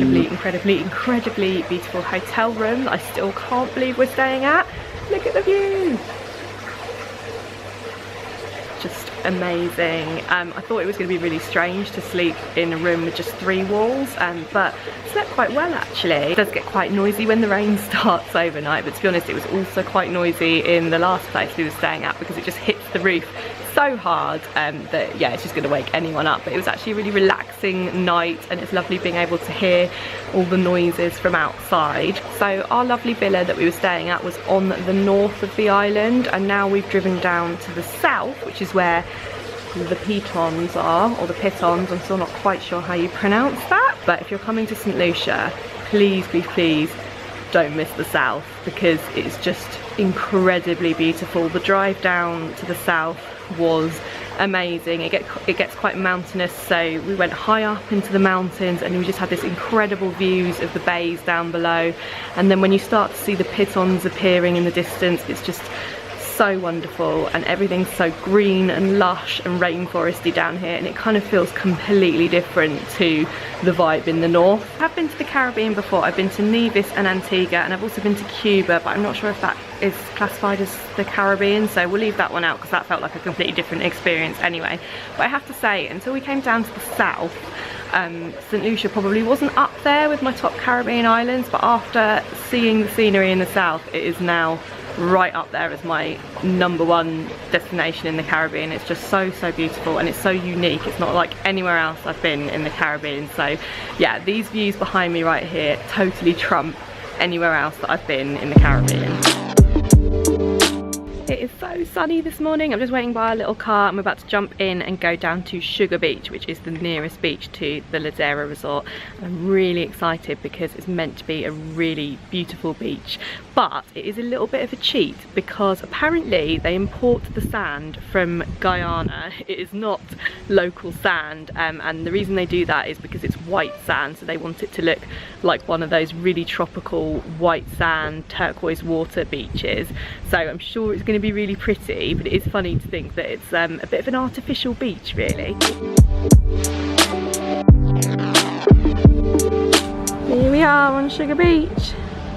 incredibly beautiful hotel room that I still can't believe we're staying at. Look at the view. Just amazing. I thought it was going to be really strange to sleep in a room with just 3 walls, but slept quite well actually. It does get quite noisy when the rain starts overnight, but to be honest it was also quite noisy in the last place we were staying at because it just hits the roof so hard that yeah, it's just going to wake anyone up. But it was actually a really relaxing night, and it's lovely being able to hear all the noises from outside. So our lovely villa that we were staying at was on the north of the island, and now we've driven down to the south, which is where the Pitons are, or the Pitons. I'm still not quite sure how you pronounce that, but if you're coming to St Lucia, please don't miss the south, because it's just incredibly beautiful. The drive down to the south was amazing. It gets quite mountainous, so we went high up into the mountains and we just had this incredible views of the bays down below, and then when you start to see the Pitons appearing in the distance, it's just so wonderful, and everything's so green and lush and rainforesty down here, and it kind of feels completely different to the vibe in the north. I've been to the Caribbean before. I've been to Nevis and Antigua, and I've also been to Cuba, but I'm not sure if that is classified as the Caribbean, so we'll leave that one out because that felt like a completely different experience anyway. But I have to say, until we came down to the south, St Lucia probably wasn't up there with my top Caribbean islands, but after seeing the scenery in the south, it is now right up there as my #1 destination in the Caribbean. It's just so beautiful, and it's so unique. It's not like anywhere else I've been in the Caribbean. So yeah, these views behind me right here totally trump anywhere else that I've been in the Caribbean. It is so sunny this morning. I'm just waiting by a little car. I'm about to jump in and go down to Sugar Beach, which is the nearest beach to the Ladera resort. I'm really excited because it's meant to be a really beautiful beach, but it is a little bit of a cheat because apparently they import the sand from Guyana. It is not local sand, and the reason they do that is because it's white sand, so they want it to look like one of those really tropical white sand, turquoise water beaches. So I'm sure it's going to be really pretty, but it is funny to think that it's a bit of an artificial beach really. Here we are on Sugar Beach.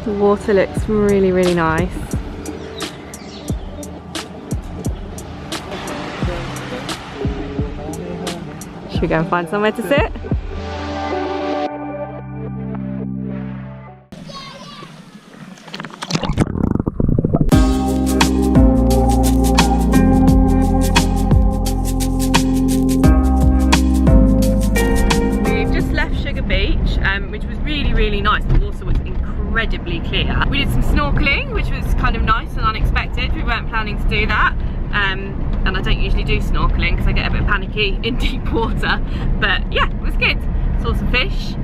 The water looks really nice. Should we go and find somewhere to sit? Which was really nice. The water was incredibly clear. We did some snorkeling, which was kind of nice and unexpected. We weren't planning to do that, and I don't usually do snorkeling because I get a bit panicky in deep water, but yeah, it was good. Saw some fish.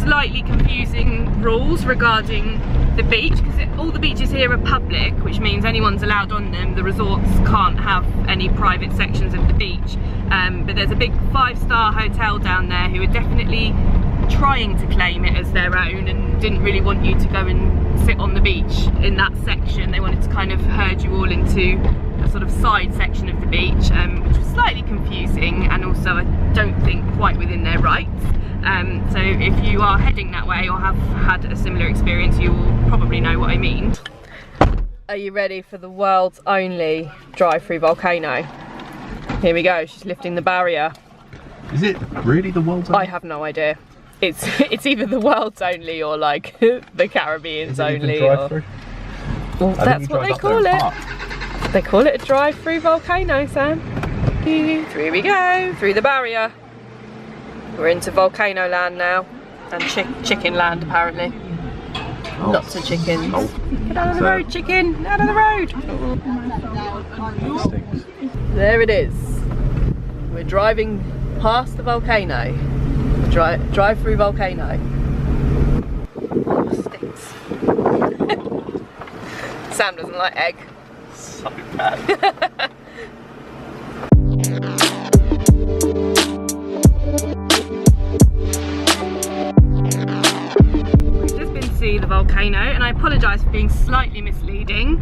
Slightly confusing rules regarding the beach, because all the beaches here are public, which means anyone's allowed on them. The resorts can't have any private sections of the beach, but there's a big 5-star hotel down there who are definitely trying to claim it as their own and didn't really want you to go and sit on the beach in that section. They wanted to kind of herd you all into a sort of side section of the beach, which was slightly confusing, and also I don't think quite within their rights. So if you are heading that way or have had a similar experience, you will probably know what I mean. Are you ready for the world's only drive-through volcano? Here we go, she's lifting the barrier. Is it really the world's only? I have no idea. It's either the world's only or like the Caribbean's only. Or... Well, that's what they call it. They call it a drive-through volcano, Sam. Here we go, through the barrier. We're into volcano land now, and chicken land apparently. Oh. Lots of chickens. Oh. Get out of the road, chicken! Out of the road! There it is. We're driving past the volcano. Drive-through volcano. Oh, stinks. Sam doesn't like egg. So bad. The volcano, and I apologise for being slightly misleading.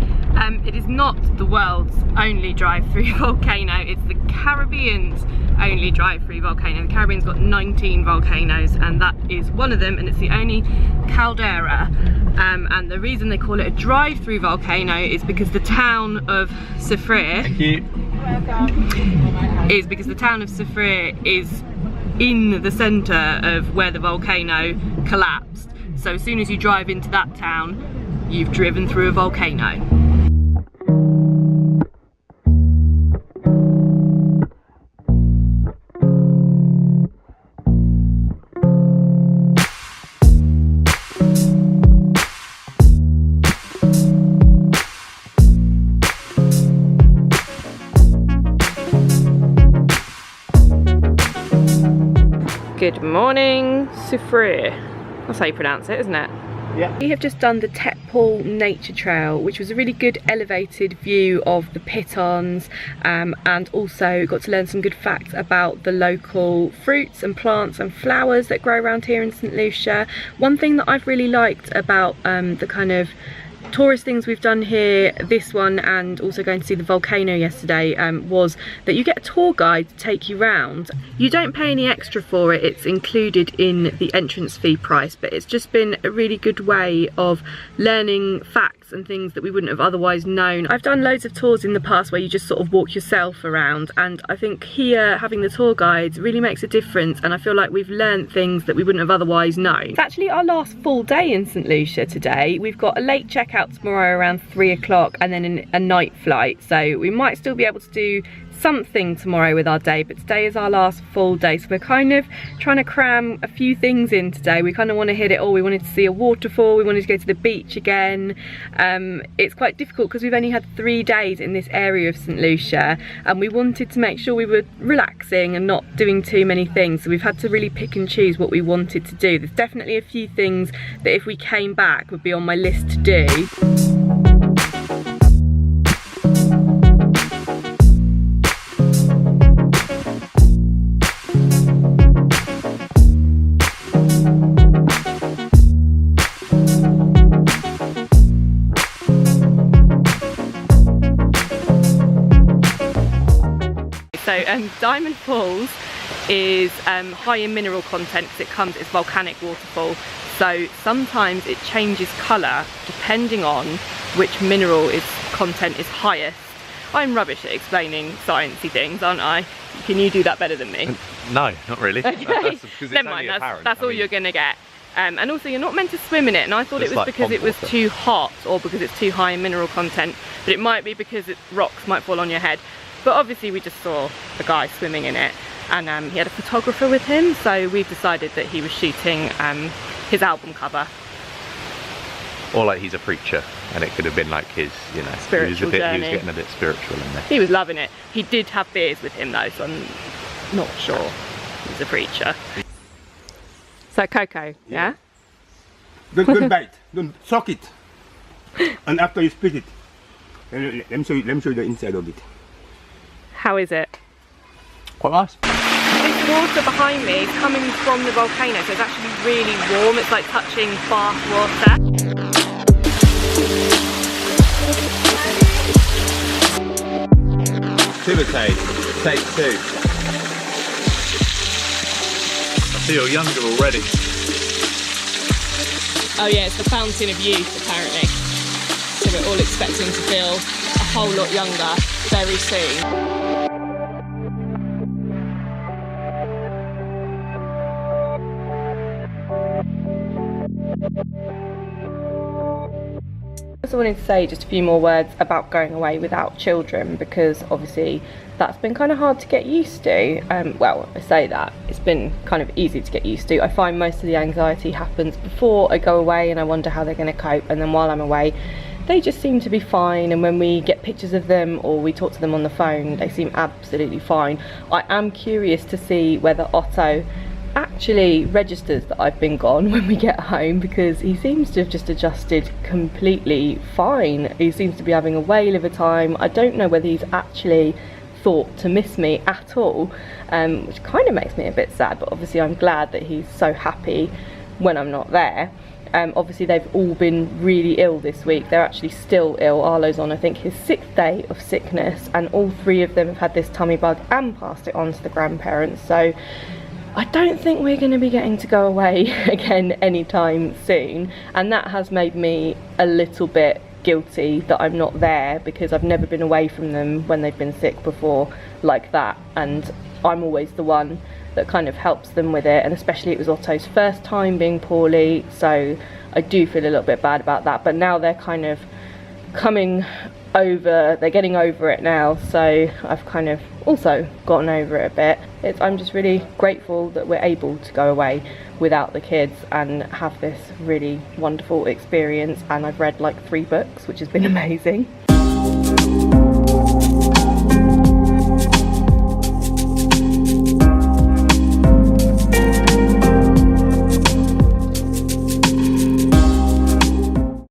It is not the world's only drive-through volcano, it's the Caribbean's only drive-through volcano. The Caribbean's got 19 volcanoes, and that is one of them, and it's the only caldera. And the reason they call it a drive-through volcano is because the town of Sulphur is in the centre of where the volcano collapsed. So as soon as you drive into that town, you've driven through a volcano. Good morning, Sulphur. That's how you pronounce it, isn't it? Yeah. We have just done the Piton Nature Trail, which was a really good elevated view of the Pitons, and also got to learn some good facts about the local fruits and plants and flowers that grow around here in St Lucia. One thing that I've really liked about the kind of tourist things we've done here, this one and also going to see the volcano yesterday, was that you get a tour guide to take you round. You don't pay any extra for it, it's included in the entrance fee price, but it's just been a really good way of learning facts and things that we wouldn't have otherwise known. I've done loads of tours in the past where you just sort of walk yourself around, and I think here having the tour guides really makes a difference, and I feel like we've learned things that we wouldn't have otherwise known. It's actually our last full day in St Lucia today. We've got a late checkout tomorrow around 3 o'clock and then a night flight, so we might still be able to do something tomorrow with our day, but today is our last full day, so we're kind of trying to cram a few things in today. We kind of want to hit it all. We wanted to see a waterfall, we wanted to go to the beach again. It's quite difficult because we've only had 3 days in this area of St Lucia, and we wanted to make sure we were relaxing and not doing too many things, so we've had to really pick and choose what we wanted to do. There's definitely a few things that if we came back would be on my list to do. So Diamond Falls is high in mineral content because it's volcanic waterfall, so sometimes it changes colour depending on which mineral content is highest. I'm rubbish at explaining sciencey things, aren't I? Can you do that better than me? No, not really. Okay. Never mind, that's all you're going to get. And also you're not meant to swim in it, and I thought it was like because it was too hot or because it's too high in mineral content, but it might be because rocks might fall on your head. But obviously we just saw a guy swimming in it, and he had a photographer with him, so we decided that he was shooting his album cover. Or like he's a preacher, and it could have been like his, you know, spiritual journey. He was getting a bit spiritual in there. He was loving it. He did have beers with him though, so I'm not sure he's a preacher. So Coco, yeah? Don't bite, don't soak it. And after you split it, let me show you the inside of it. How is it? Quite nice. This water behind me is coming from the volcano, so it's actually really warm. It's like touching bath water. Take 2. I feel younger already. Oh yeah, it's the fountain of youth apparently. So we're all expecting to feel a whole lot younger very soon. I also wanted to say just a few more words about going away without children, because obviously that's been kind of hard to get used to. Well, I say that, it's been kind of easy to get used to. I find most of the anxiety happens before I go away and I wonder how they're going to cope, and then while I'm away they just seem to be fine, and when we get pictures of them or we talk to them on the phone they seem absolutely fine. I am curious to see whether Otto actually registers that I've been gone when we get home, because he seems to have just adjusted completely fine. He seems to be having a whale of a time. I don't know whether he's actually thought to miss me at all, which kind of makes me a bit sad, but obviously I'm glad that he's so happy when I'm not there. Obviously they've all been really ill this week. They're actually still ill. Arlo's on, I think, his 6th day of sickness, and all 3 of them have had this tummy bug and passed it on to the grandparents. So I don't think we're going to be getting to go away again anytime soon, and that has made me a little bit guilty that I'm not there, because I've never been away from them when they've been sick before like that, and I'm always the one that kind of helps them with it, and especially it was Otto's first time being poorly, so I do feel a little bit bad about that. But now they're kind of coming over, they're getting over it now, so I've kind of also gotten over it a bit. I'm just really grateful that we're able to go away without the kids and have this really wonderful experience, and I've read like 3 books, which has been amazing.